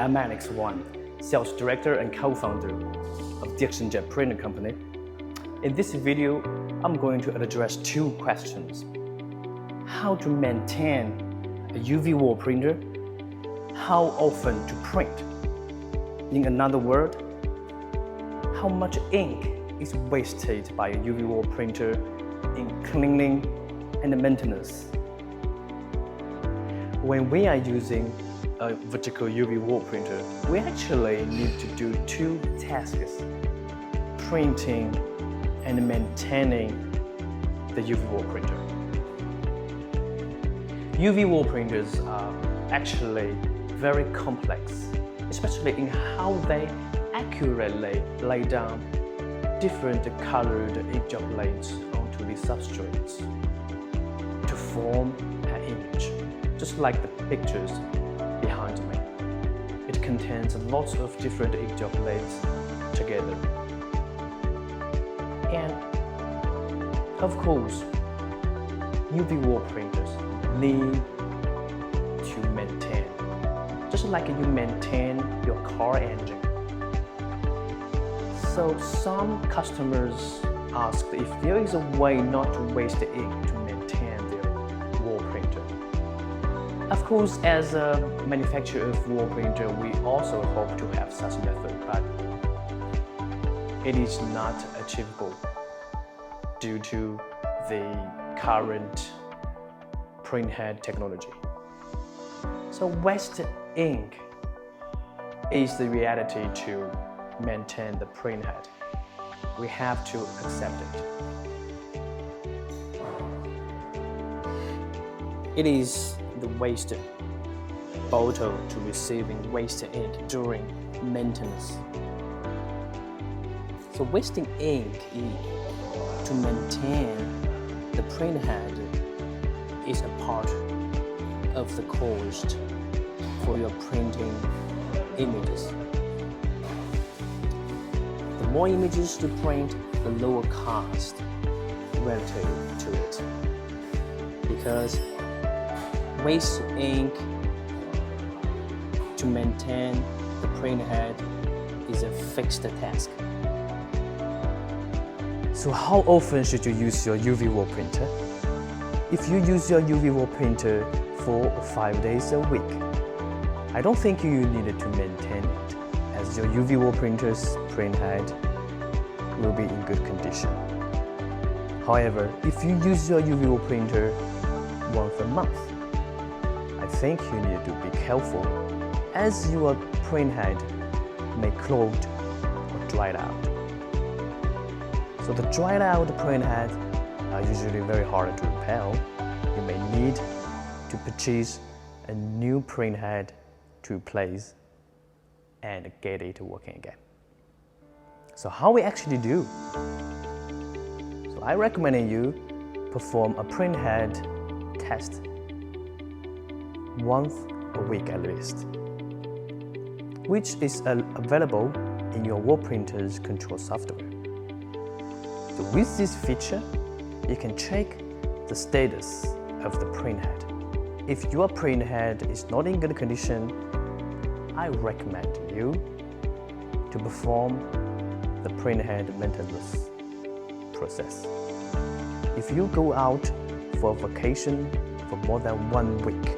am Alex Wan, Sales Director and Co-founder of DiectionJet Printer Company. In this video, I'm going to address two questions. How to maintain a UV wall printer? How often to print? In another word, how much ink is wasted by a UV wall printer in cleaning and maintenance? When we are using a vertical UV wall printer, we actually need to do two tasks: printing and maintaining the UV wall printer. UV wall printers are actually very complex, especially in how they accurately lay down different colored inkjet blades onto the substrates to form an image, just like the pictures behind me. It contains lots of different inkjet blades together. And of course, UV wall printers need to maintain, just like you maintain your car engine. So some customers asked if there is a way not to waste ink to maintain their wall printer. Of course, as a manufacturer of wall printer, we also hope to have such method, but it is not achievable due to the current printhead technology. So waste ink is the reality to maintain the printhead. We have to accept it. It is the waste bottle to receiving waste ink during maintenance. So wasting ink to maintain the printhead is a part of the cost for your printing images. The more images you print, the lower cost relative to it. Because waste ink to maintain the printhead is a fixed task. So how often should you use your UV wall printer? If you use your UV wall printer 4 or 5 days a week, I don't think you needed to maintain it, as your UV wall printer's printhead will be in good condition. However, if you use your UV wall printer once a month, I think you need to be careful, as your printhead may clog or dry out. So the dried out printhead are usually very hard to repair. You may need to purchase a new printhead to replace and get it working again. So how we actually do? So I recommend you perform a printhead test once a week at least, which is available in your wall printer's control software. So with this feature, you can check the status of the printhead. If your printhead is not in good condition, I recommend you to perform the printhead maintenance process. If you go out for vacation for more than 1 week,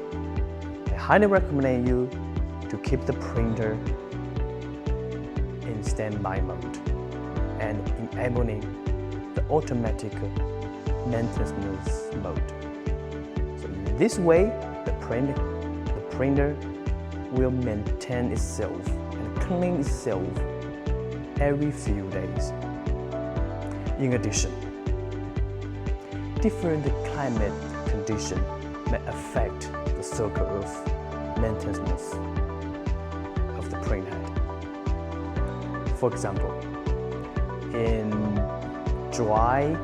I highly recommend you to keep the printer in standby mode and enabling the automatic maintenance mode. So in this way, the printer will maintain itself and clean itself every few days. In addition, different climate conditions may affect the cycle of maintenance of the printhead. For example, in dry,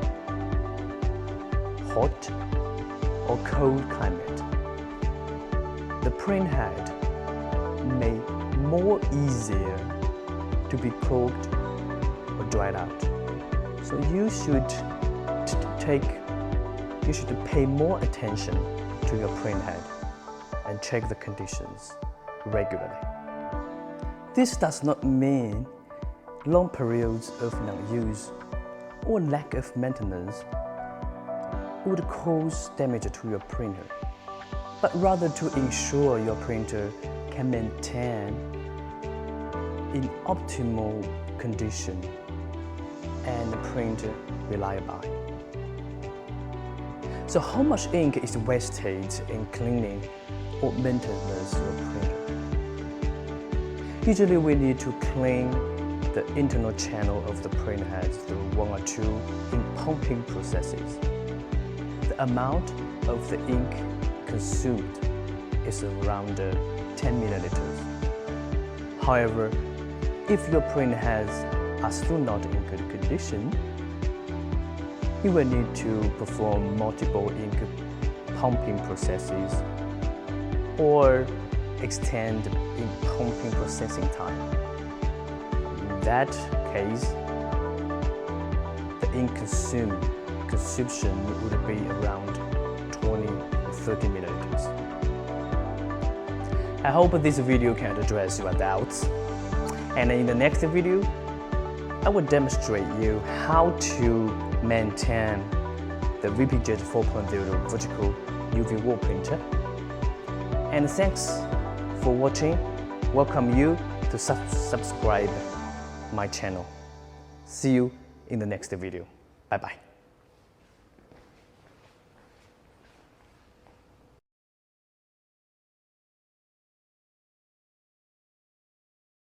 hot, or cold climate, the printhead may more easier to be clogged or dried out. So you should pay more attention to your printhead and check the conditions regularly. This does not mean long periods of non-use or lack of maintenance would cause damage to your printer, but rather to ensure your printer can maintain in optimal condition and print reliably. So how much ink is wasted in cleaning or maintenance your printer? Usually we need to clean the internal channel of the printhead through 1 or 2 ink pumping processes. The amount of the ink consumed is around 10 milliliters. However, if your printheads are still not in good condition, you will need to perform multiple ink pumping processes or extend ink pumping processing time. In that case, the ink consumption would be around 20 or 30 milliliters. I hope this video can address your doubts. And in the next video, I will demonstrate you how to maintain the VPJet 4.0 vertical UV wall printer. And thanks for watching. Welcome you to subscribe my channel. See you in the next video. Bye bye.